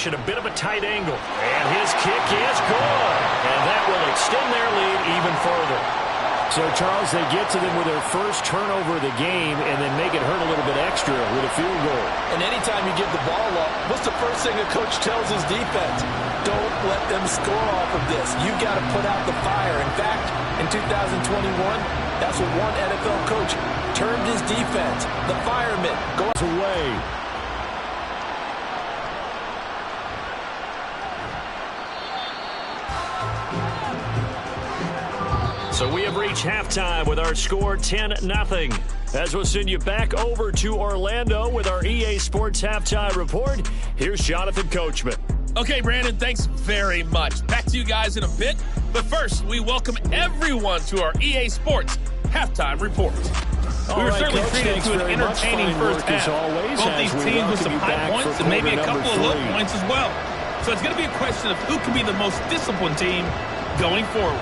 at a bit of a tight angle. And his kick is good. And that will extend their lead even further. So, Charles, they get to them with their first turnover of the game and then make it hurt a little bit extra with a field goal. And anytime you give the ball up, what's the first thing a coach tells his defense? Don't let them score off of this. You've got to put out the fire. In fact, in 2021, that's what one NFL coach termed his defense. The firemen go away. So we have reached halftime with our score 10-0. As we'll send you back over to Orlando with our EA Sports Halftime Report, here's Jonathan Coachman. Okay, Brandon, thanks very much. Back to you guys in a bit. But first, we welcome everyone to our EA Sports Halftime Report. We were certainly treated to an entertaining first half. Both these teams with some high points and maybe a couple of low points as well. So it's going to be a question of who can be the most disciplined team going forward.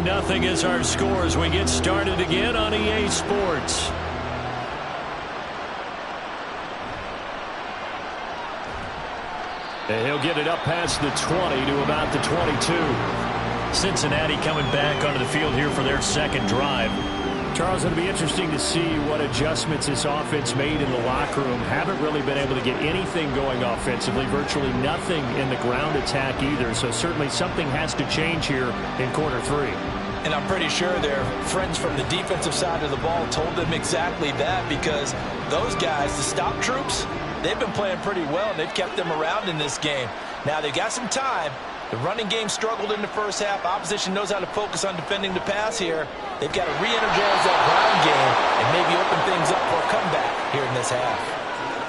Nothing is our score as we get started again on EA Sports. And he'll get it up past the 20 to about the 22. Cincinnati coming back onto the field here for their second drive. Charles, it'll be interesting to see what adjustments this offense made in the locker room. Haven't really been able to get anything going offensively, virtually nothing in the ground attack either. So certainly something has to change here in quarter three. And I'm pretty sure their friends from the defensive side of the ball told them exactly that, because those guys, the stop troops, they've been playing pretty well, and they've kept them around in this game. Now, they've got some time. The running game struggled in the first half. Opposition knows how to focus on defending the pass here. They've got to re-energize that ground game and maybe open things up for a comeback here in this half.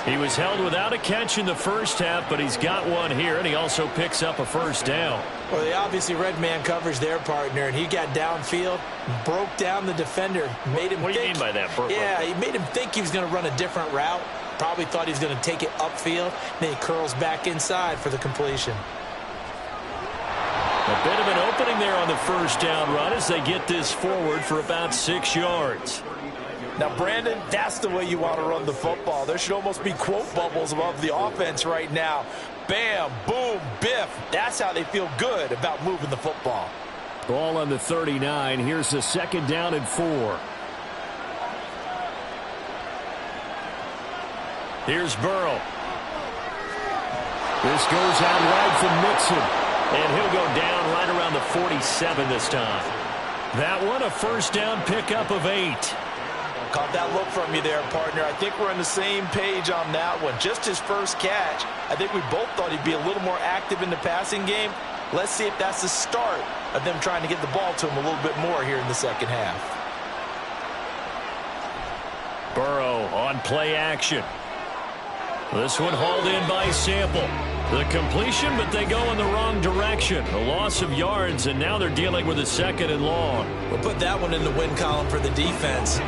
He was held without a catch in the first half, but he's got one here, and he also picks up a first down. Well, they obviously read man coverage their partner, and he got downfield, broke down the defender, made him What do you mean by that, Burko? Yeah, he made him think he was going to run a different route. Probably thought he was going to take it upfield. Then he curls back inside for the completion. A bit of an opening there on the first down run as they get this forward for about 6 yards. Now, Brandon, that's the way you want to run the football. There should almost be quote bubbles above the offense right now. Bam, boom, biff. That's how they feel good about moving the football. Ball on the 39. Here's the second down and 4. Here's Burrow. This goes out wide from Mixon. And he'll go down right around the 47 this time. That one, a first down pickup of 8. Caught that look from you there, partner. I think we're on the same page on that one. Just his first catch. I think we both thought he'd be a little more active in the passing game. Let's see if that's the start of them trying to get the ball to him a little bit more here in the second half. Burrow on play action. This one hauled in by Sample. The completion, but they go in the wrong direction. A loss of yards, and now they're dealing with a second and long. We'll put that one in the win column for the defense.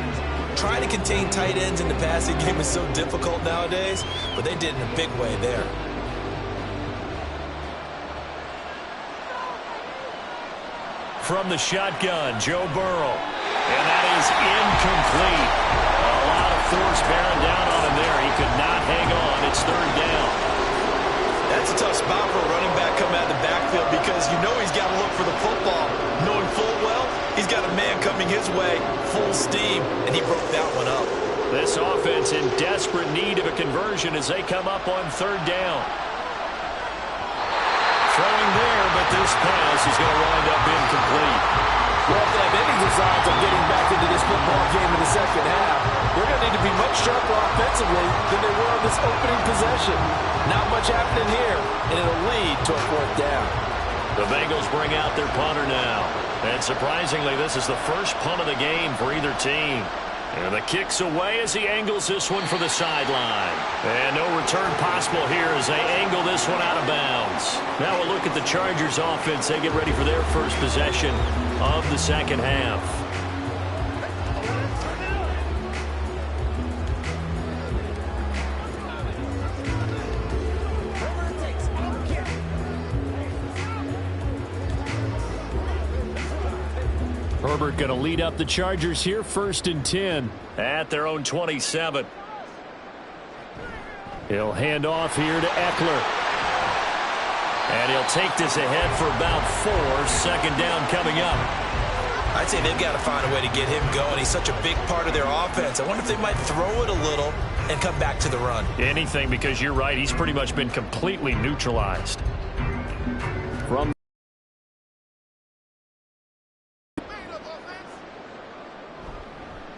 Trying to contain tight ends in the passing game is so difficult nowadays, but they did in a big way there. From the shotgun, Joe Burrow. And that is incomplete. A lot of force bearing down on him there. He could not hang on. It's third down. That's a tough spot for a running back coming out of the backfield, because you know he's got to look for the football, knowing full well he's got a man coming his way, full steam, and he broke that one up. This offense in desperate need of a conversion as they come up on third down. Throwing there, but this pass is going to wind up incomplete. Well, if they have any designs of getting back into this football game in the second half, they're going to need to be much sharper offensively than they were on this opening possession. Not much happening here, and it'll lead to a fourth down. The Bengals bring out their punter now. And surprisingly, this is the first punt of the game for either team. And the kick's away as he angles this one for the sideline. And no return possible here as they angle this one out of bounds. Now we'll look at the Chargers offense. They get ready for their first possession of the second half. Herbert going to lead up the Chargers here, 1st and 10 at their own 27. He'll hand off here to Eckler. And he'll take this ahead for about 4. 2nd down coming up. I'd say they've got to find a way to get him going. He's such a big part of their offense. I wonder if they might throw it a little and come back to the run. Anything, because you're right. He's pretty much been completely neutralized. From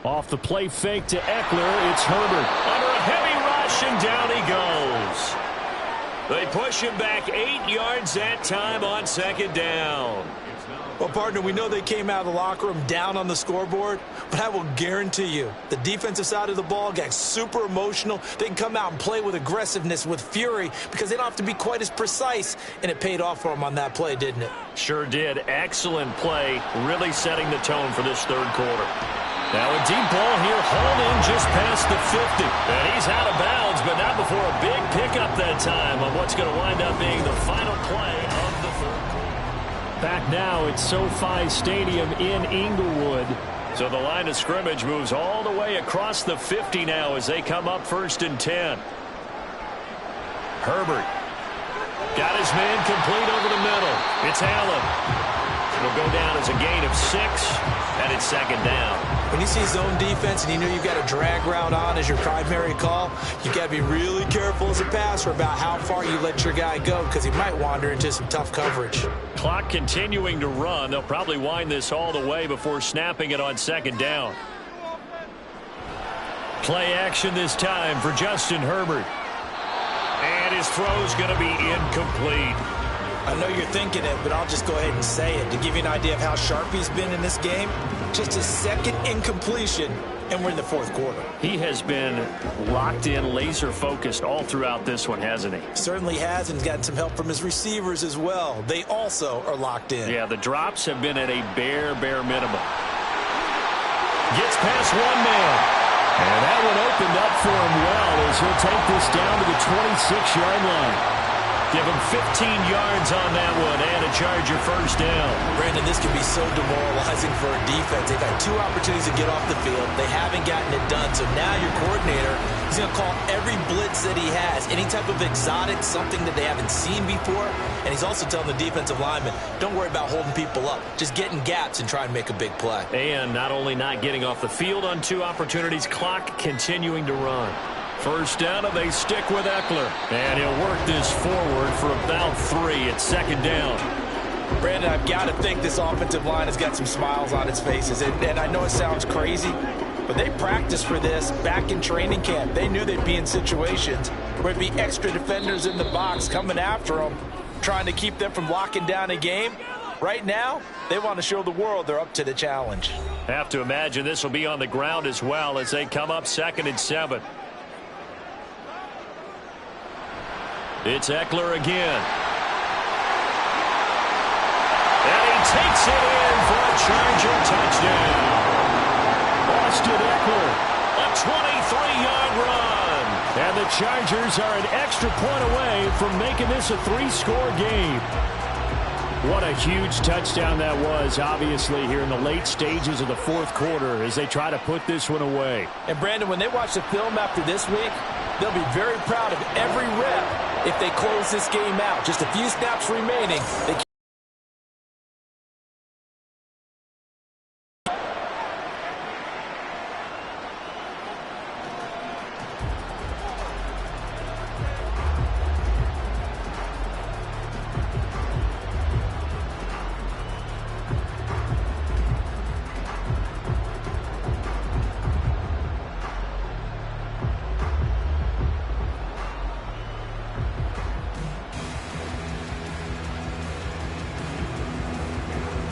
off the play fake to Eckler, it's Herbert. Under a heavy rush, and down he goes. They push him back 8 yards that time on 2nd down. Well, partner, we know they came out of the locker room down on the scoreboard, but I will guarantee you the defensive side of the ball got super emotional. They can come out and play with aggressiveness, with fury, because they don't have to be quite as precise, and it paid off for them on that play, didn't it? Sure did. Excellent play, really setting the tone for this 3rd quarter. Now a deep ball here, hauled in just past the 50. And he's out of bounds, but not before a big pickup that time on what's going to wind up being the final play of the 3rd quarter. Back now at SoFi Stadium in Inglewood. So the line of scrimmage moves all the way across the 50 now as they come up 1st and 10. Herbert got his man complete over the middle. It's Allen. It'll go down as a gain of 6, and it's 2nd down. When you see zone defense and you know you've got a drag route on as your primary call, you got to be really careful as a passer about how far you let your guy go, because he might wander into some tough coverage. Clock continuing to run. They'll probably wind this all the way before snapping it on 2nd down. Play action this time for Justin Herbert. And his throw's going to be incomplete. I know you're thinking it, but I'll just go ahead and say it. To give you an idea of how sharp he's been in this game, just his 2nd incompletion, and we're in the 4th quarter. He has been locked in, laser-focused all throughout this one, hasn't he? Certainly has, and gotten some help from his receivers as well. They also are locked in. Yeah, the drops have been at a bare minimum. Gets past one man. And that one opened up for him well as he'll take this down to the 26-yard line. Give him 15 yards on that one and a Charger 1st down. Brandon, this can be so demoralizing for a defense. They've had 2 opportunities to get off the field. They haven't gotten it done. So now your coordinator is going to call every blitz that he has, any type of exotic, something that they haven't seen before. And he's also telling the defensive lineman, don't worry about holding people up. Just get in gaps and try and make a big play. And not only not getting off the field on 2 opportunities, clock continuing to run. 1st down, and they stick with Eckler. And he'll work this forward for about 3 at 2nd down. Brandon, I've got to think this offensive line has got some smiles on its faces. And I know it sounds crazy, but they practiced for this back in training camp. They knew they'd be in situations where there'd be extra defenders in the box coming after them, trying to keep them from locking down a game. Right now, they want to show the world they're up to the challenge. Have to imagine this will be on the ground as well as they come up 2nd and 7. It's Eckler again. And he takes it in for a Charger touchdown. Austin Eckler, a 23-yard run. And the Chargers are an extra point away from making this a 3-score game. What a huge touchdown that was, obviously, here in the late stages of the 4th quarter as they try to put this one away. And, Brandon, when they watch the film after this week, they'll be very proud of every rep if they close this game out. Just a few snaps remaining.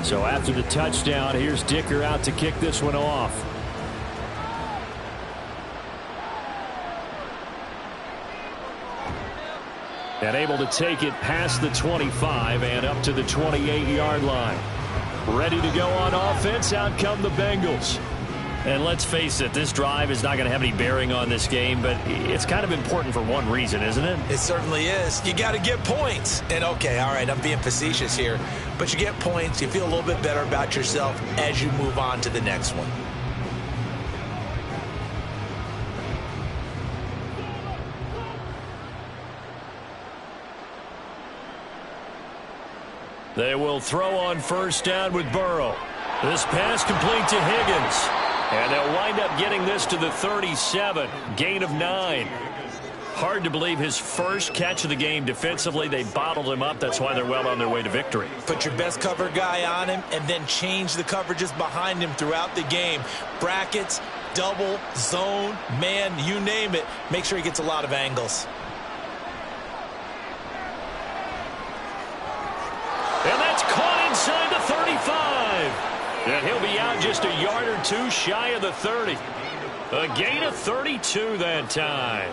So after the touchdown, here's Dicker out to kick this one off. And able to take it past the 25 and up to the 28-yard line. Ready to go on offense. Out come the Bengals. And let's face it, this drive is not going to have any bearing on this game, but it's kind of important for one reason, isn't it? It certainly is. You got to get points. And, okay, all right, I'm being facetious here, but you get points, you feel a little bit better about yourself as you move on to the next one. They will throw on first down with Burrow. This pass complete to Higgins. And they'll wind up getting this to the 37. Gain of 9. Hard to believe his first catch of the game defensively. They bottled him up. That's why they're well on their way to victory. Put your best cover guy on him and then change the coverages behind him throughout the game. Brackets, double, zone, man, you name it. Make sure he gets a lot of angles. And that's caught inside the 35. And he'll be out just a yard or two shy of the 30. A gain of 32 that time.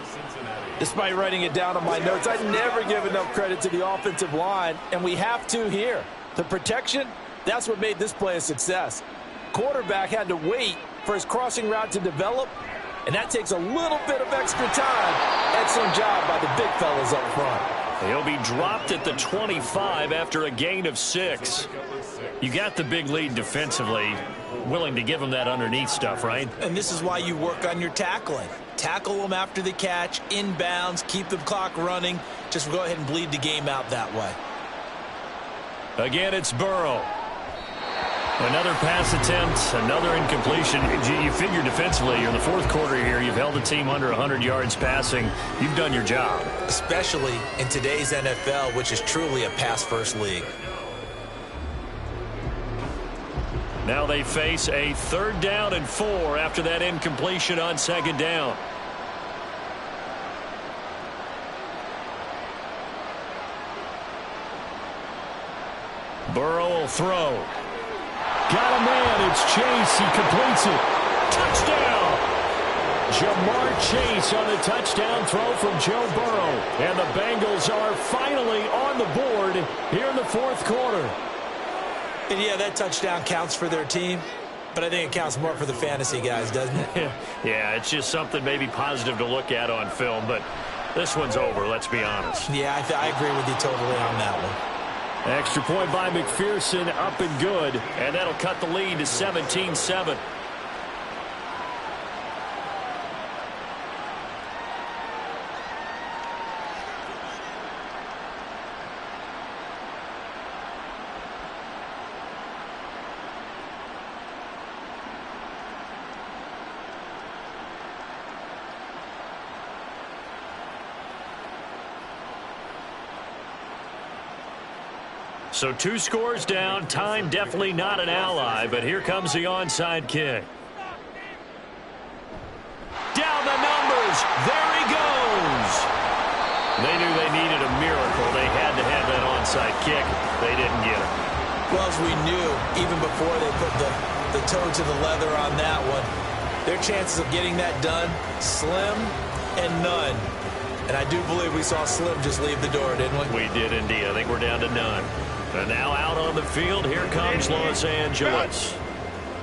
Despite writing it down on my notes, I never give enough credit to the offensive line, and we have to here. The protection, that's what made this play a success. Quarterback had to wait for his crossing route to develop, and that takes a little bit of extra time. Excellent job by the big fellas up front. He'll be dropped at the 25 after a gain of 6. You got the big lead defensively. Willing to give him that underneath stuff, right? And this is why you work on your tackling. Tackle them after the catch, inbounds, keep the clock running. Just go ahead and bleed the game out that way. Again, it's Burrow. Another pass attempt, another incompletion. You figure defensively, you're in the fourth quarter here. You've held the team under 100 yards passing. You've done your job. Especially in today's NFL, which is truly a pass-first league. Now they face a 3rd down and 4 after that incompletion on 2nd down. Burrow will throw. Got a man. It's Chase. He completes it. Touchdown. Jamar Chase on the touchdown throw from Joe Burrow. And the Bengals are finally on the board here in the 4th quarter. And yeah, that touchdown counts for their team, but I think it counts more for the fantasy guys, doesn't it? Yeah, it's just something maybe positive to look at on film, but this one's over, let's be honest. Yeah, I agree with you totally on that one. Extra point by McPherson, up and good, and that'll cut the lead to 17-7. So 2 scores down. Time definitely not an ally, but here comes the onside kick. Down the numbers. There he goes. They knew they needed a miracle. They had to have that onside kick. They didn't get it. Well, as we knew, even before they put the toe to the leather on that one, their chances of getting that done, slim and none. And I do believe we saw Slim just leave the door, didn't we? We did indeed. I think we're down to none. And now out on the field, here comes Los Angeles.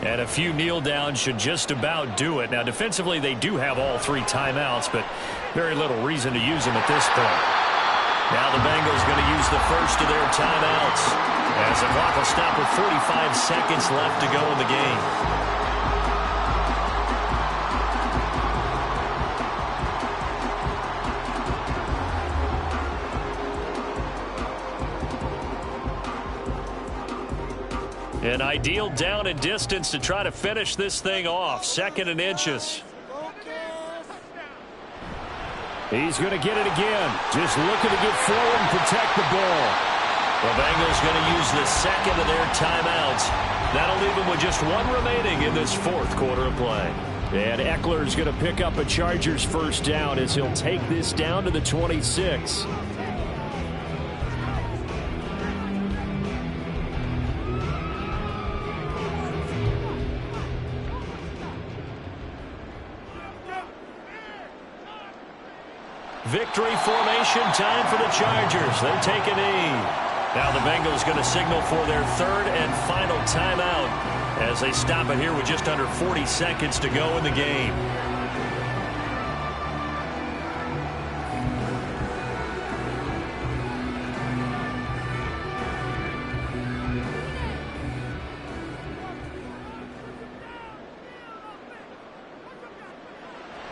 And a few kneel downs should just about do it. Now, defensively, they do have all 3 timeouts, but very little reason to use them at this point. Now the Bengals going to use the first of their timeouts, as the clock will stop with 45 seconds left to go in the game. An ideal down and distance to try to finish this thing off. 2nd and inches. He's going to get it again. Just looking to get forward and protect the ball. The Bengals going to use the 2nd of their timeouts. That'll leave them with just 1 remaining in this 4th quarter of play. And Eckler's going to pick up a Chargers first down as he'll take this down to the 26. Victory formation time for the Chargers. They take a knee. Now the Bengals going to signal for their third and final timeout as they stop it here with just under 40 seconds to go in the game.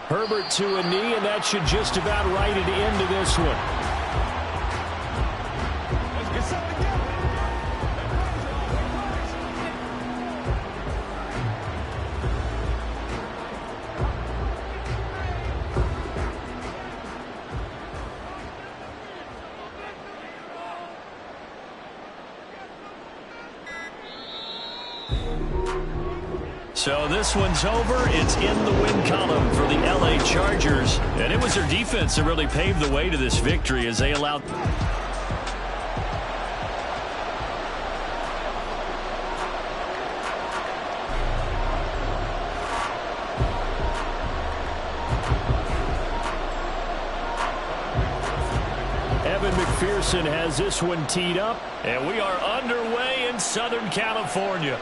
Herbert to a knee, and that should just about write it into this one. So this one's over. It's in the win column for the LA Chargers. And it was their defense that really paved the way to this victory as they allowed... Evan McPherson has this one teed up. And we are underway in Southern California.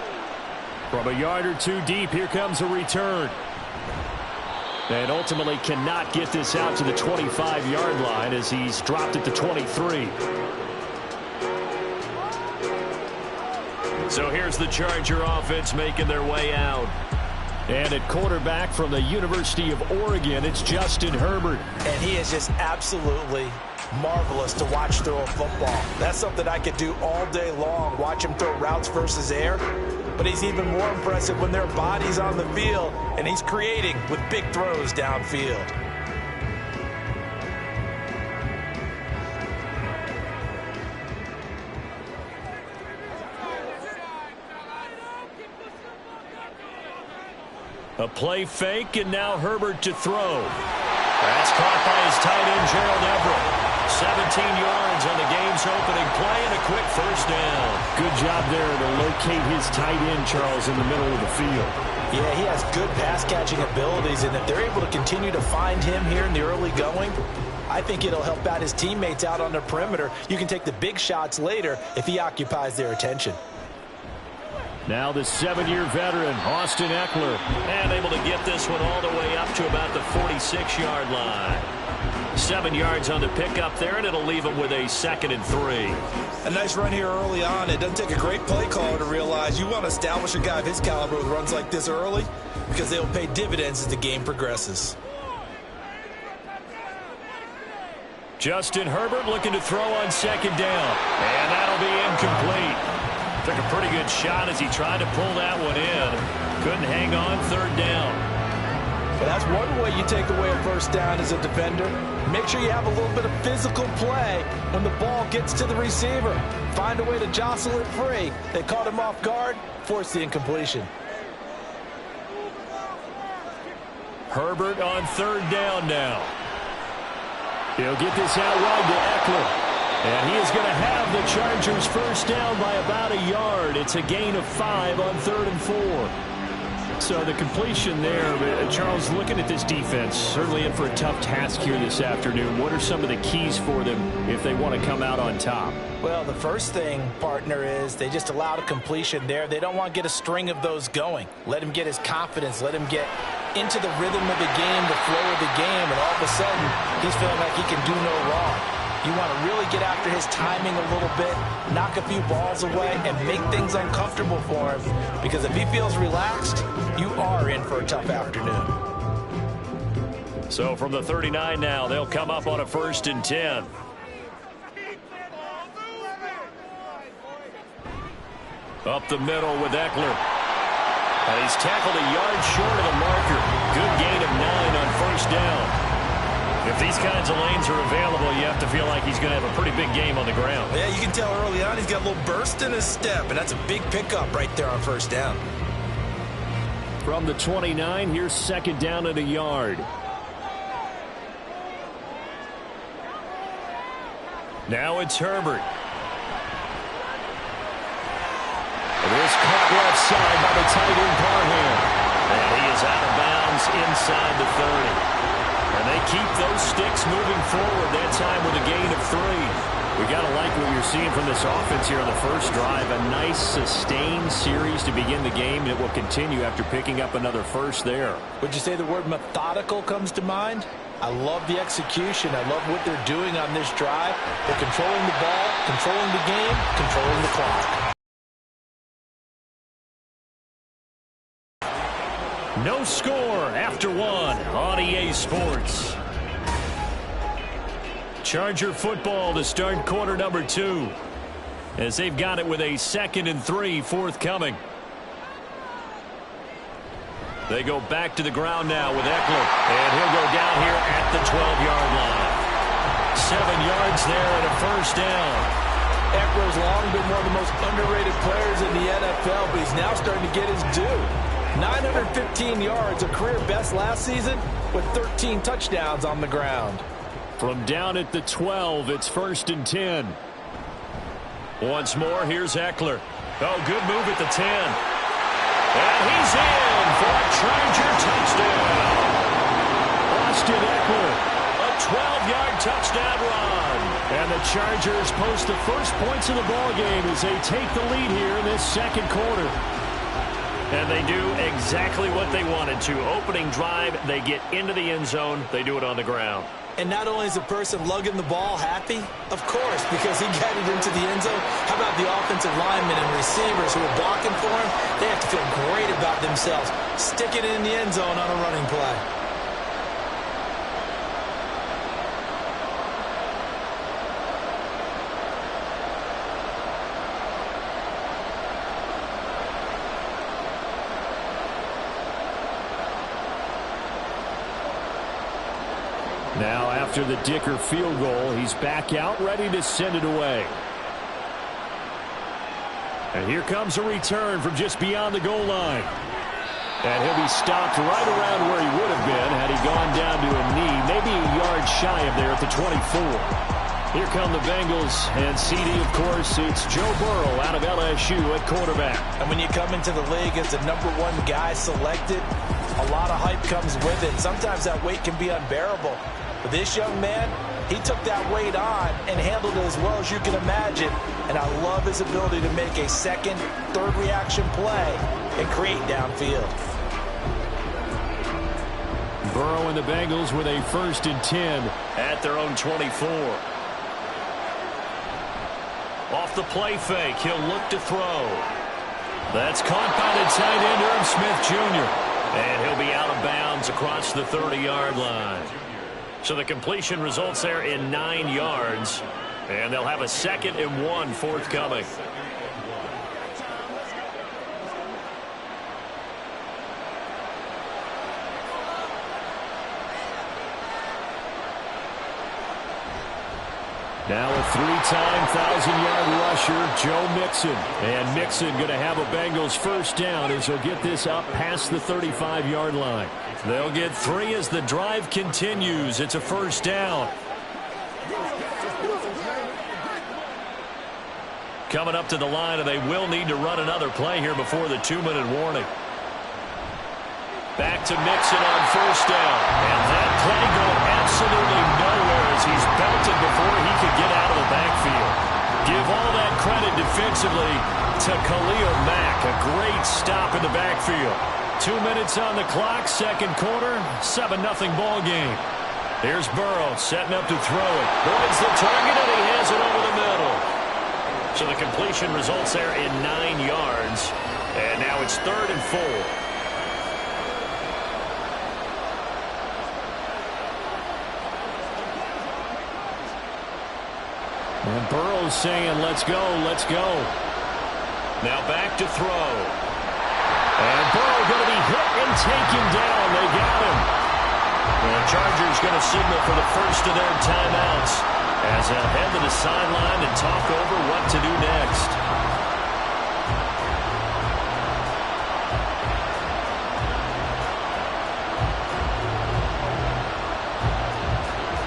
From a yard or two deep, here comes a return. And ultimately cannot get this out to the 25-yard line as he's dropped at the 23. So here's the Charger offense making their way out. And at quarterback from the University of Oregon, it's Justin Herbert. And he is just absolutely marvelous to watch throw a football. That's something I could do all day long, watch him throw routes versus air. But he's even more impressive when their body's on the field, and he's creating with big throws downfield. A play fake, and now Herbert to throw. That's caught by his tight end, Gerald Everett. 17 yards on the game's opening play and a quick first down. Good job there to locate his tight end, Charles, in the middle of the field. Yeah, he has good pass-catching abilities, and if they're able to continue to find him here in the early going, I think it'll help out his teammates out on the perimeter. You can take the big shots later if he occupies their attention. Now the 7-year veteran, Austin Eckler, and able to get this one all the way up to about the 46-yard line. 7 yards on the pickup there, and it'll leave him with a 2nd and 3. A nice run here early on. It doesn't take a great play caller to realize you want to establish a guy of his caliber with runs like this early because they'll pay dividends as the game progresses. Justin Herbert looking to throw on 2nd down, and that'll be incomplete. Took a pretty good shot as he tried to pull that one in. Couldn't hang on 3rd down. But that's one way you take away a first down as a defender. Make sure you have a little bit of physical play when the ball gets to the receiver. Find a way to jostle it free. They caught him off guard, forced the incompletion. Herbert on 3rd down now. He'll get this out wide to Eckler. And he is going to have the Chargers first down by about a yard. It's a gain of 5 on 3rd and 4. So the completion there, Charles, looking at this defense, certainly in for a tough task here this afternoon. What are some of the keys for them if they want to come out on top? Well, the first thing, partner, is they just allowed a completion there. They don't want to get a string of those going. Let him get his confidence. Let him get into the rhythm of the game, the flow of the game, and all of a sudden he's feeling like he can do no wrong. You want to really get after his timing a little bit, knock a few balls away, and make things uncomfortable for him. Because if he feels relaxed, you are in for a tough afternoon. So from the 39 now, they'll come up on a 1st and 10. Up the middle with Eckler. And he's tackled a yard short of the marker. Good gain of 9 on 1st down. If these kinds of lanes are available, you have to feel like he's going to have a pretty big game on the ground. Yeah, you can tell early on he's got a little burst in his step, and that's a big pickup right there on 1st down. From the 29, here's 2nd down at a yard. Now it's Herbert. It is caught left side by the tight end Parham. And he is out of bounds inside the 30. And And they keep those sticks moving forward, that time with a gain of 3. We got to like what you're seeing from this offense here on the first drive. A nice, sustained series to begin the game, and it will continue after picking up another first there. Would you say the word methodical comes to mind? I love the execution. I love what they're doing on this drive. They're controlling the ball, controlling the game, controlling the clock. No score after 1 on EA Sports. Charger football to start quarter number 2, as they've got it with a 2nd and 3 forthcoming. They go back to the ground now with Ekeler, and he'll go down here at the 12-yard line. 7 yards there and a first down. Ekeler's long been one of the most underrated players in the NFL, but he's now starting to get his due. 915 yards, a career best last season, with 13 touchdowns on the ground. From down at the 12, it's 1st and 10. Once more, here's Ekeler. Oh, good move at the 10. And he's in for a Charger touchdown. Austin Ekeler, a 12-yard touchdown run. And the Chargers post the first points of the ballgame as they take the lead here in this second quarter. And they do exactly what they wanted to. Opening drive, they get into the end zone. They do it on the ground. And not only is the person lugging the ball happy, of course, because he got it into the end zone. How about the offensive linemen and receivers who are blocking for him? They have to feel great about themselves, sticking it in the end zone on a running play. Now, after the Dicker field goal, he's back out, ready to send it away. And here comes a return from just beyond the goal line. And he'll be stopped right around where he would have been had he gone down to a knee, maybe a yard shy of there at the 24. Here come the Bengals, and CD, of course, it's Joe Burrow out of LSU at quarterback. And when you come into the league as the #1 guy selected, a lot of hype comes with it. Sometimes that weight can be unbearable. But this young man, he took that weight on and handled it as well as you can imagine. And I love his ability to make a second, third reaction play and create downfield. Burrow and the Bengals with a 1st and 10 at their own 24. Off the play fake, he'll look to throw. That's caught by the tight end, Irv Smith Jr. And he'll be out of bounds across the 30-yard line. So the completion results there in 9 yards. And they'll have a 2nd and 1 forthcoming. Now a 3-time 1,000-yard rusher, Joe Mixon. And Mixon going to have a Bengals first down as he'll get this up past the 35-yard line. They'll get 3 as the drive continues. It's a first down. Coming up to the line, and they will need to run another play here before the 2-minute warning. Back to Mixon on first down. And that play going absolutely nowhere as he's belted before he could get out of the backfield. Give all that credit defensively to Khalil Mack. A great stop in the backfield. 2 minutes on the clock, second quarter, 7-0 ball game. Here's Burrow setting up to throw it. Boyd's the target, and he has it over the middle. So the completion results there in 9 yards. And now it's 3rd and 4. And Burrow's saying, let's go, let's go. Now back to throw. And Burrow going to be hit and taken down. They got him. The Chargers going to signal for the first of their timeouts as they'll head to the sideline and talk over what to do next.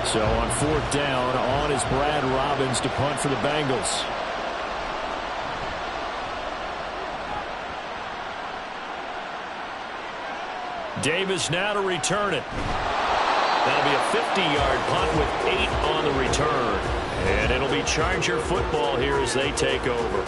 So on 4th down, on is Brad Robbins to punt for the Bengals. Davis now to return it. That'll be a 50-yard punt with 8 on the return. And it'll be Charger football here as they take over.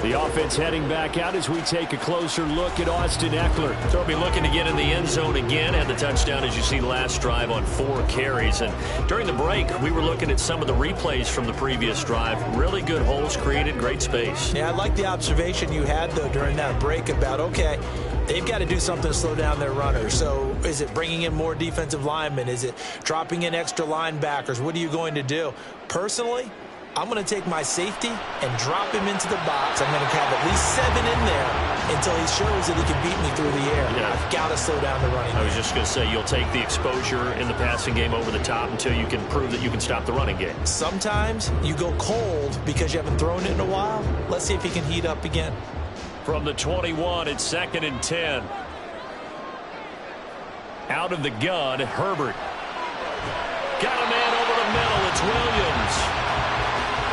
The offense heading back out as we take a closer look at Austin Ekeler. So he'll be looking to get in the end zone again. Had the touchdown, as you see, last drive on 4 carries. And during the break, we were looking at some of the replays from the previous drive. Really good holes created, great space. Yeah, I like the observation you had, though, during that break about, okay, they've got to do something to slow down their runners. So is it bringing in more defensive linemen? Is it dropping in extra linebackers? What are you going to do? Personally, I'm going to take my safety and drop him into the box. I'm going to have at least 7 in there until he shows that he can beat me through the air. Yeah. I've got to slow down the running. I was just going to say, you'll take the exposure in the passing game over the top until you can prove that you can stop the running game. Sometimes you go cold because you haven't thrown it in a while. Let's see if he can heat up again. From the 21, it's 2nd and 10. Out of the gun, Herbert. Got a man over the middle. It's Williams.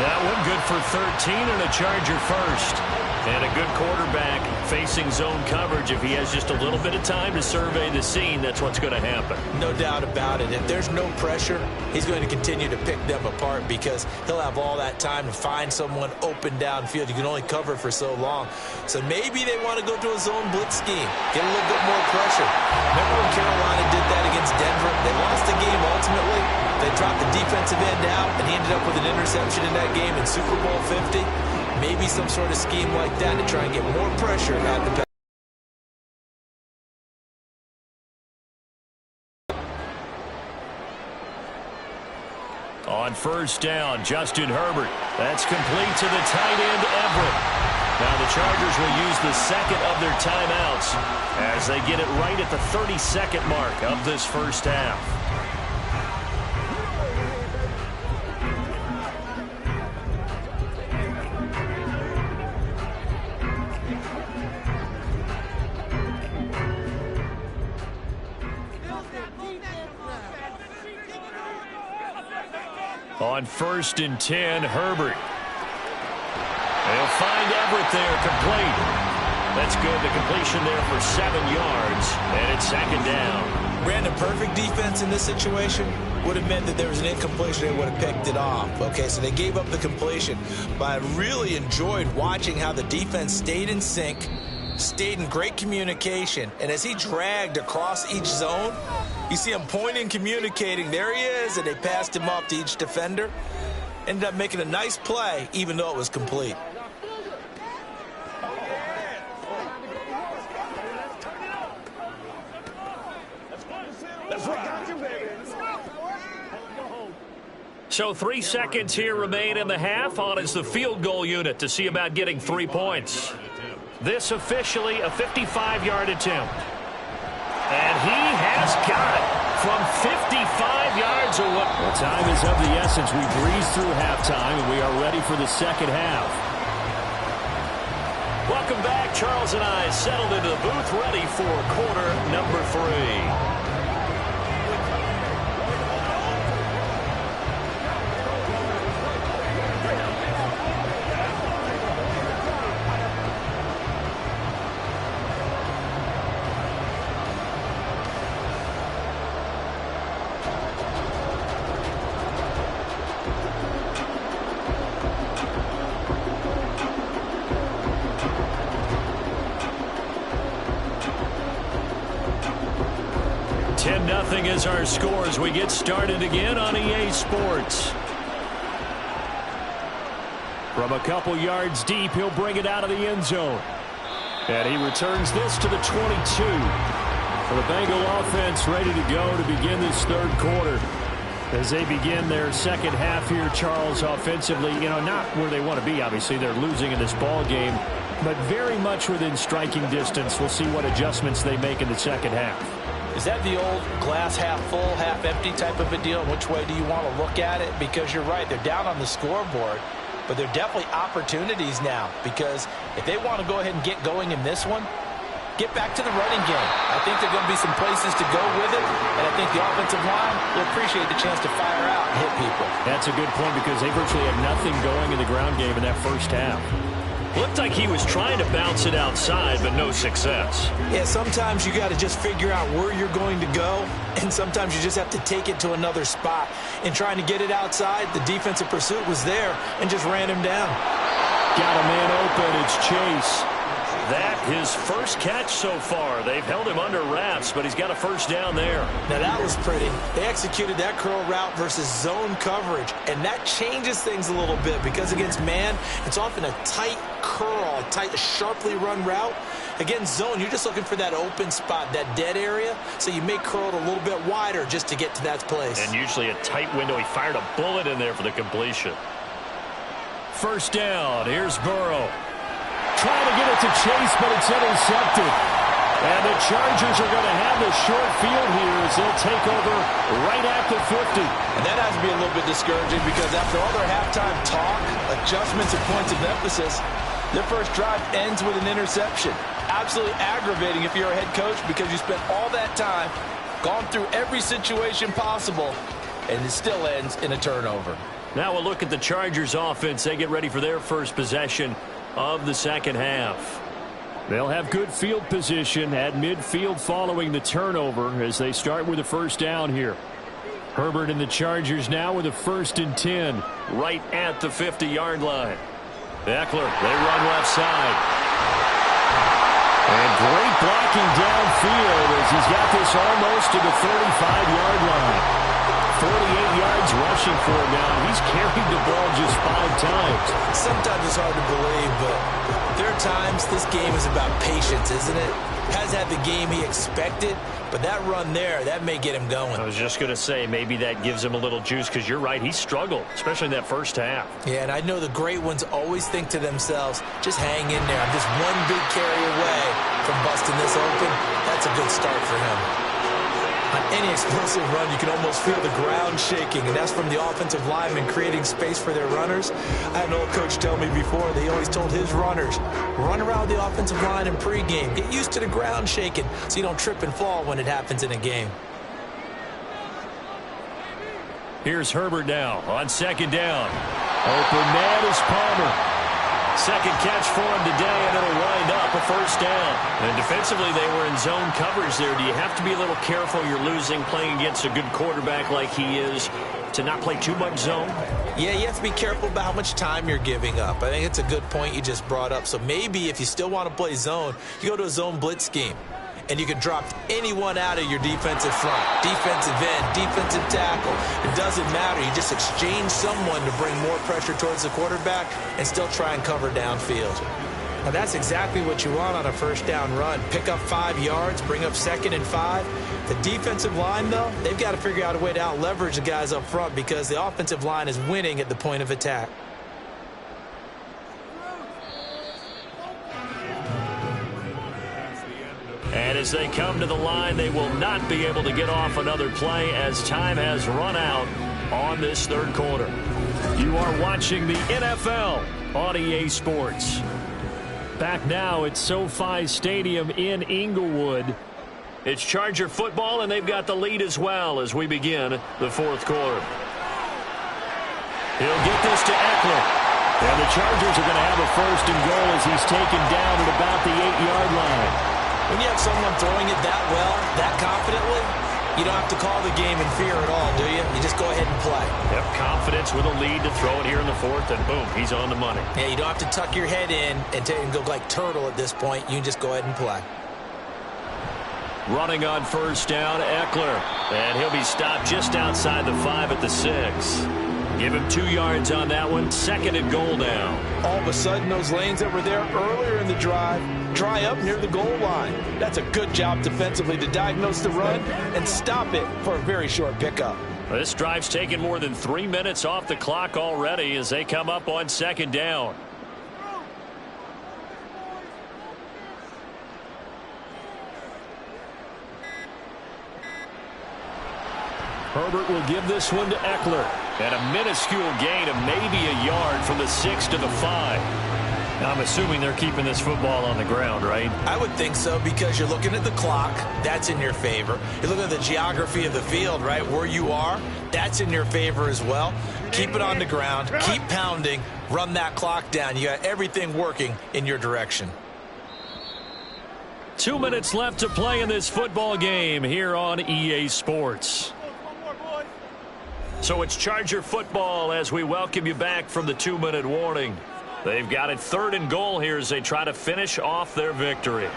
That one good for 13 and a Charger first. And a good quarterback facing zone coverage. If he has just a little bit of time to survey the scene, that's what's going to happen. No doubt about it. If there's no pressure, he's going to continue to pick them apart because he'll have all that time to find someone open downfield. You can only cover for so long. So maybe they want to go to a zone blitz scheme, get a little bit more pressure. Remember when Carolina did that against Denver? They lost the game ultimately. They dropped the defensive end out, and he ended up with an interception in that game in Super Bowl 50. Maybe some sort of scheme like that to try and get more pressure at the On first down, Justin Herbert. That's complete to the tight end, Everett. Now the Chargers will use the second of their timeouts as they get it right at the 32nd mark of this first half. On 1st and 10, Herbert. They'll find Everett there, complete. That's good. The completion there for 7 yards, and it's 2nd down. Brandon, perfect defense in this situation would have meant that there was an incompletion. They would have picked it off. Okay, so they gave up the completion. But I really enjoyed watching how the defense stayed in sync, stayed in great communication, and as he dragged across each zone, you see him pointing, communicating. There he is, and they passed him off to each defender. Ended up making a nice play, even though it was complete. So 3 seconds here remain in the half. On is the field goal unit to see about getting 3 points. This officially a 55-yard attempt. And he has got it from 55 yards away. Well, time is of the essence. We breeze through halftime, and we are ready for the second half. Welcome back. Charles and I settled into the booth, ready for quarter number 3. Nothing is our score as we get started again on EA Sports. From a couple yards deep, he'll bring it out of the end zone. And he returns this to the 22. For the Bengal offense ready to go to begin this third quarter. As they begin their second half here, Charles, offensively, not where they want to be, obviously. They're losing in this ball game, but very much within striking distance. We'll see what adjustments they make in the second half. Is that the old glass half full, half empty type of a deal? Which way do you want to look at it? Because you're right, they're down on the scoreboard, but they're definitely opportunities now. Because if they want to go ahead and get going in this one, get back to the running game. I think there are going to be some places to go with it, and I think the offensive line will appreciate the chance to fire out and hit people. That's a good point because they virtually had nothing going in the ground game in that first half. Looked like he was trying to bounce it outside, but no success. Yeah, sometimes you got to just figure out where you're going to go, and sometimes you just have to take it to another spot. In trying to get it outside, the defensive pursuit was there and just ran him down. Got a man open. It's Chase. That his first catch so far. They've held him under wraps, but he's got a first down there. Now that was pretty. They executed that curl route versus zone coverage, and that changes things a little bit because against man, it's often a tight curl, a tight, sharply run route. Against zone, you're just looking for that open spot, that dead area, so you may curl it a little bit wider just to get to that place. And usually a tight window. He fired a bullet in there for the completion. First down. Here's Burrow. Trying to get it to Chase, but it's intercepted. And the Chargers are going to have the short field here as they'll take over right at the 50. And that has to be a little bit discouraging because after all their halftime talk, adjustments and points of emphasis, their first drive ends with an interception. Absolutely aggravating if you're a head coach because you spent all that time, gone through every situation possible, and it still ends in a turnover. Now we'll look at the Chargers offense. They get ready for their first possession of the second half. They'll have good field position at midfield following the turnover as they start with a first down here. Herbert and the Chargers now with a 1st and 10 right at the 50-yard line. Eckler, they run left side. And great blocking downfield as he's got this almost to the 35-yard line. 48 yards rushing for him now. He's carried the ball just 5 times. Sometimes it's hard to believe, but there are times this game is about patience, isn't it? Has had the game he expected, but that run there, that may get him going. I was just going to say, maybe that gives him a little juice because you're right, he struggled, especially in that first half. Yeah, and I know the great ones always think to themselves, just hang in there. I'm just one big carry away from busting this open. That's a good start for him. On any explosive run, you can almost feel the ground shaking, and that's from the offensive linemen creating space for their runners. I had an old coach tell me before, they always told his runners, run around the offensive line in pregame. Get used to the ground shaking so you don't trip and fall when it happens in a game. Here's Herbert now on second down. Open man is Palmer. Second catch for him today, and it'll wind up a first down. And defensively, they were in zone coverage there. Do you have to be a little careful? You're losing, playing against a good quarterback like he is, to not play too much zone? Yeah, you have to be careful about how much time you're giving up. I think it's a good point you just brought up. So maybe if you still want to play zone, you go to a zone blitz scheme. And you can drop anyone out of your defensive front, defensive end, defensive tackle. It doesn't matter. You just exchange someone to bring more pressure towards the quarterback and still try and cover downfield. Now, that's exactly what you want on a first down run. Pick up 5 yards, bring up 2nd and 5. The defensive line, though, they've got to figure out a way to out-leverage the guys up front because the offensive line is winning at the point of attack. And as they come to the line, they will not be able to get off another play as time has run out on this third quarter. You are watching the NFL on EA Sports. Back now at SoFi Stadium in Inglewood. It's Charger football, and they've got the lead as well as we begin the fourth quarter. He'll get this to Eckler. And the Chargers are going to have a 1st and goal as he's taken down at about the 8-yard line. When you have someone throwing it that well, that confidently, you don't have to call the game in fear at all, do you? You just go ahead and play. Yep, confidence with a lead to throw it here in the 4th, and boom, he's on the money. Yeah, you don't have to tuck your head in and go like turtle at this point. You can just go ahead and play. Running on first down, Eckler. And he'll be stopped just outside the 5 at the 6. Give him 2 yards on that one. 2nd and goal now. All of a sudden, those lanes that were there earlier in the drive dry up near the goal line. That's a good job defensively to diagnose the run and stop it for a very short pickup. This drive's taken more than 3 minutes off the clock already as they come up on 2nd down. Herbert will give this one to Eckler. And a minuscule gain of maybe a yard from the 6 to the 5. Now, I'm assuming they're keeping this football on the ground, right? I would think so because you're looking at the clock. That's in your favor. You're looking at the geography of the field, right? Where you are, that's in your favor as well. Keep it on the ground. Keep pounding. Run that clock down. You got everything working in your direction. 2 minutes left to play in this football game here on EA Sports. So it's Charger football as we welcome you back from the 2-minute warning. They've got it 3rd and goal here as they try to finish off their victory.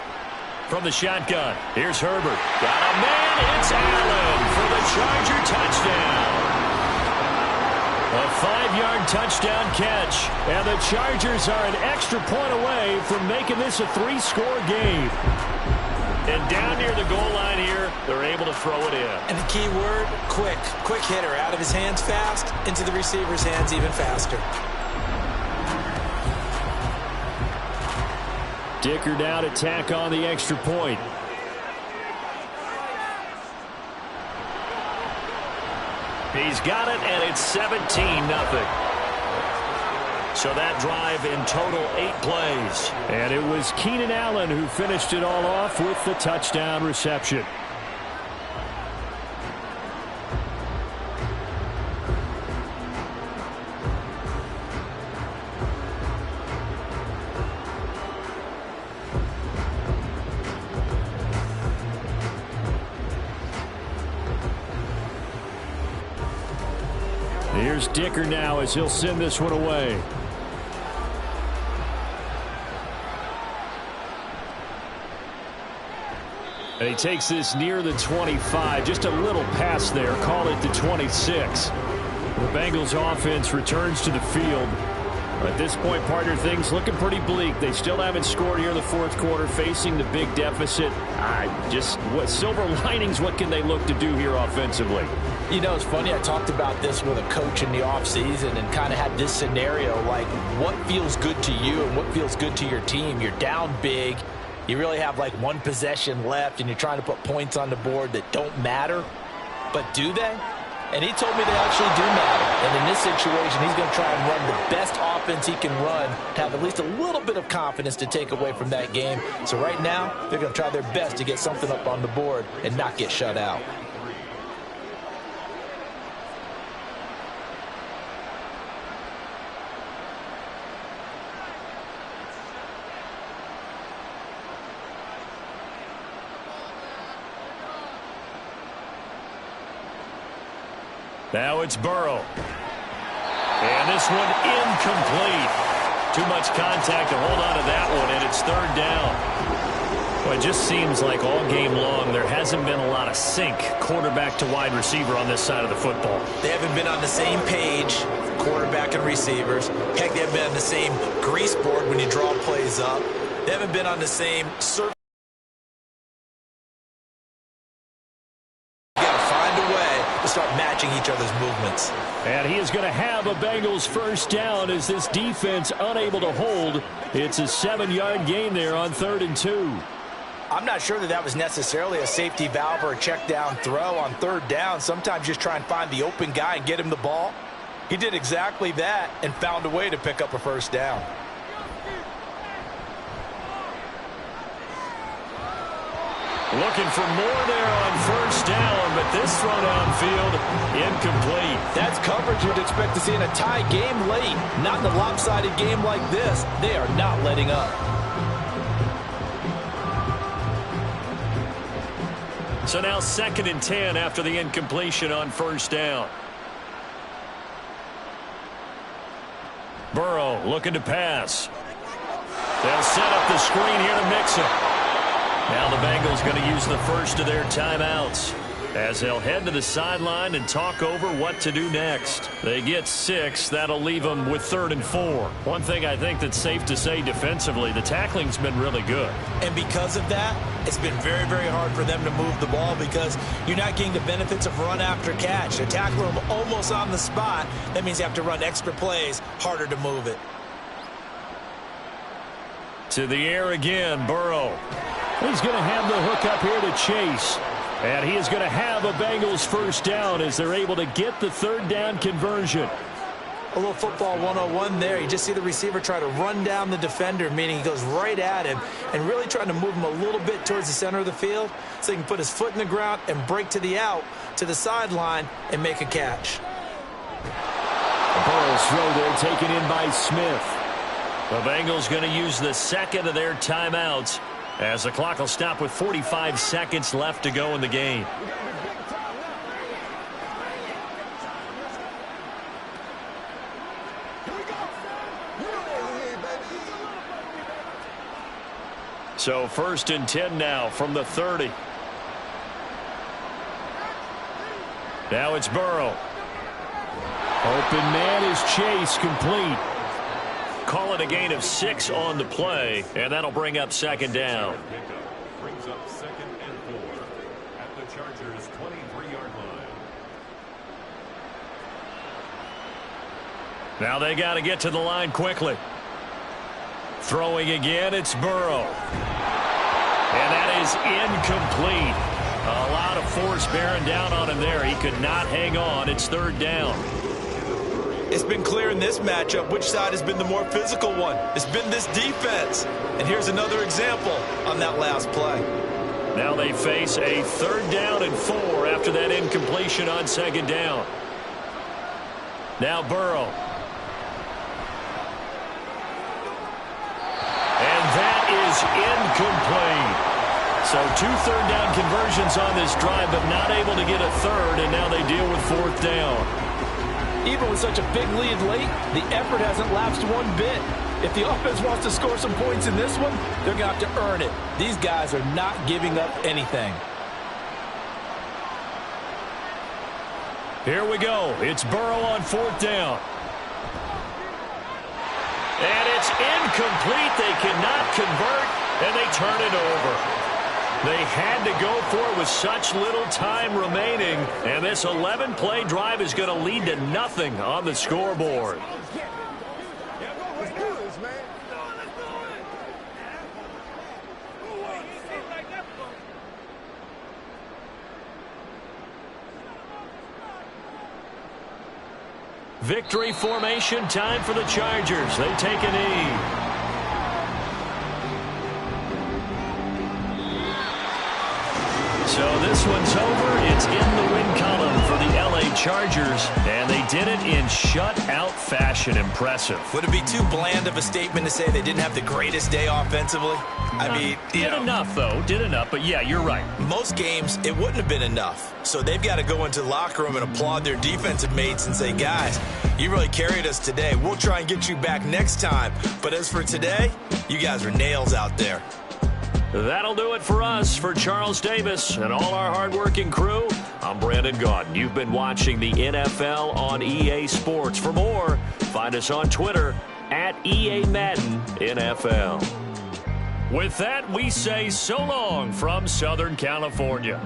From the shotgun, here's Herbert. Got a man, it's Allen for the Charger touchdown. A 5-yard touchdown catch, and the Chargers are an extra point away from making this a 3-score game. And down near the goal line here, they're able to throw it in. And the key word, quick. Quick hitter. Out of his hands fast, into the receiver's hands even faster. Dicker down to tack on the extra point. He's got it, and it's 17-0. So that drive in total 8 plays. And it was Keenan Allen who finished it all off with the touchdown reception. Here's Dicker now as he'll send this one away. And he takes this near the 25. Just a little pass there. Call it the 26. The Bengals offense returns to the field. At this point, partner, things looking pretty bleak. They still haven't scored here in the 4th quarter, facing the big deficit. What silver linings, what can they look to do here offensively? You know, it's funny. I talked about this with a coach in the offseason and kind of had this scenario, like what feels good to you and what feels good to your team. You're down big. You really have like 1 possession left, and you're trying to put points on the board that don't matter. But do they? And he told me they actually do matter. And in this situation, he's going to try and run the best offense he can run to have at least a little bit of confidence to take away from that game. So right now, they're going to try their best to get something up on the board and not get shut out. Now it's Burrow. And this one incomplete. Too much contact to hold on to that one, and it's 3rd down. Well, it just seems like all game long there hasn't been a lot of sync quarterback to wide receiver on this side of the football. They haven't been on the same page, quarterback and receivers. Heck, they haven't been on the same grease board when you draw plays up. They haven't been on the same surface. Start matching each other's movements. And he is going to have a Bengals 1st down as this defense unable to hold. It's a 7-yard gain there on 3rd and 2. I'm not sure that was necessarily a safety valve or a check down throw on 3rd down. Sometimes just try and find the open guy and get him the ball. He did exactly that and found a way to pick up a 1st down. Looking for more there on 1st down, but this throw downfield, incomplete. That's coverage you'd expect to see in a tie game late. Not in a lopsided game like this. They are not letting up. So now 2nd and 10 after the incompletion on 1st down. Burrow looking to pass. They'll set up the screen here to mix it. Now the Bengals going to use the first of their timeouts as they'll head to the sideline and talk over what to do next. They get 6. That'll leave them with 3rd and 4. One thing I think that's safe to say defensively, the tackling's been really good. And because of that, it's been very, very hard for them to move the ball because you're not getting the benefits of run after catch. They're tackling them almost on the spot. That means you have to run extra plays, harder to move it. To the air again, Burrow. He's going to have the hook up here to Chase. And he is going to have a Bengals 1st down as they're able to get the 3rd down conversion. A little football 101 there. You just see the receiver try to run down the defender, meaning he goes right at him and really trying to move him a little bit towards the center of the field so he can put his foot in the ground and break to the out, to the sideline, and make a catch. Bengals throw there taken in by Smith. The Bengals going to use the second of their timeouts as the clock will stop with 45 seconds left to go in the game. So 1st and 10 now from the 30. Now it's Burrow. Open man is Chase, complete. Call it a gain of 6 on the play, and that'll bring up 2nd down. Brings up 2nd and 4 at the Chargers' 23-yard line. Now they got to get to the line quickly. Throwing again, it's Burrow. And that is incomplete. A lot of force bearing down on him there. He could not hang on. It's 3rd down. It's been clear in this matchup which side has been the more physical one. It's been this defense. And here's another example on that last play. Now they face a 3rd down and 4 after that incompletion on 2nd down. Now Burrow. And that is incomplete. So 2 3rd down conversions on this drive, but not able to get a 3rd, and now they deal with 4th down. Even with such a big lead late, the effort hasn't lapsed one bit. If the offense wants to score some points in this one, they're going to have to earn it. These guys are not giving up anything. Here we go. It's Burrow on 4th down. And it's incomplete. They cannot convert, and they turn it over. They had to go for it with such little time remaining, and this 11-play drive is going to lead to nothing on the scoreboard. Victory formation time for the Chargers. They take a knee. So this one's over. It's in the win column for the LA Chargers, and they did it in shutout fashion. Impressive. Would it be too bland of a statement to say they didn't have the greatest day offensively? I mean, did enough, though. Did enough, but yeah, you're right. Most games, it wouldn't have been enough. So they've got to go into the locker room and applaud their defensive mates and say, guys, you really carried us today. We'll try and get you back next time. But as for today, you guys are nails out there. That'll do it for us. For Charles Davis and all our hardworking crew, I'm Brandon Gaudin. You've been watching the NFL on EA Sports. For more, find us on Twitter at EA Madden NFL. With that, we say so long from Southern California.